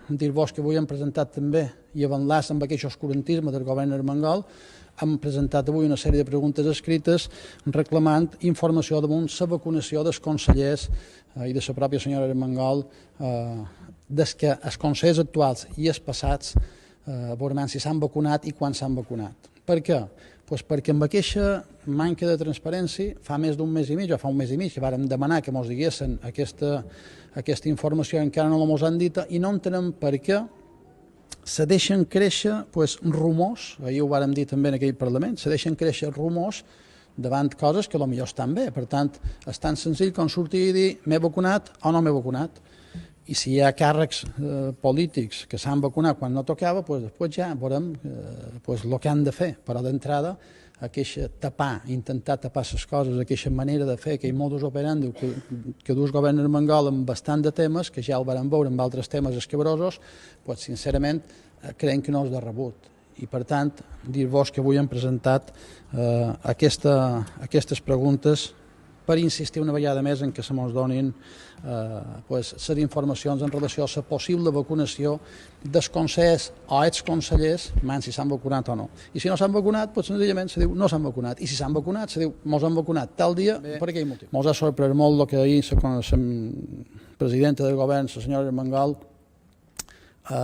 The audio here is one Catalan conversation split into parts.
dir-vos que avui hem presentat també, i l'enllaç amb aquest oscurantisme del govern armengol, hem presentat avui una sèrie de preguntes escrites reclamant informació damunt la vacunació dels consellers i de la pròpia senyora Armengol des que els consellers actuals i els passats veuran si s'han vacunat i quan s'han vacunat. Per què? Pues perquè amb aquesta manca de transparència fa més d'un mes i mig, o fa un mes i mig, que vàrem demanar que ens diguessin aquesta informació, encara no ens han dit, i no entenem per què se deixen créixer rumors, ahir ho vàrem dir també en aquell Parlament, se deixen créixer rumors davant coses que potser estan bé. Per tant, és tan senzill com sortir i dir m'he vacunat o no m'he vacunat. I si hi ha càrrecs polítics que s'han vacunat quan no tocava, després ja veurem el que han de fer. Però d'entrada, intentar tapar les coses, aquesta manera de fer, aquell modus operandi que du el govern armengol amb bastant de temes, que ja el vam veure amb altres temes escabrosos, sincerament creiem que no és de rebut. I per tant, dir-vos que avui hem presentat aquestes preguntes per insistir una vegada més en que se mos donin les informacions en relació a la possible vacunació dels consellers o exconsellers, si s'han vacunat o no. I si no s'han vacunat, senzillament se diu no s'han vacunat. I si s'han vacunat, se diu mos han vacunat tal dia per aquell motiu. Mos ha sorprès molt el que ahir la presidenta del govern, la senyora Armengol,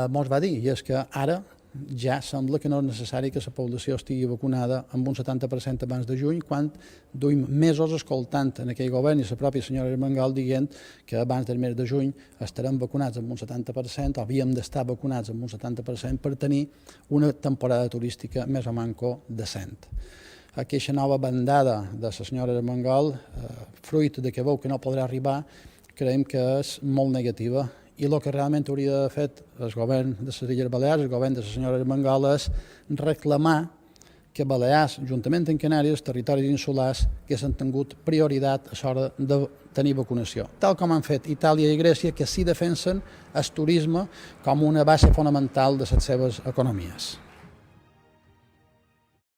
mos va dir, i és que ara ja sembla que no és necessari que la població estigui vacunada amb un 70% abans de juny, quan duim mesos escoltant en aquell govern i la pròpia senyora Armengol dient que abans del mes de juny estarem vacunats amb un 70%, o havíem d'estar vacunats amb un 70% per tenir una temporada turística més o manco decent. Aquesta nova bandada de la senyora Armengol, fruit de que veu que no podrà arribar, creiem que és molt negativa. I el que realment hauria d'haver fet el govern de les Illes Balears, el govern de la senyora Armengol, és reclamar que Balears, juntament amb Canàries, territoris insulars, que s'han tingut prioritat a l'hora de tenir vacunació. Tal com han fet Itàlia i Grècia, que sí defensen el turisme com una base fonamental de les seves economies.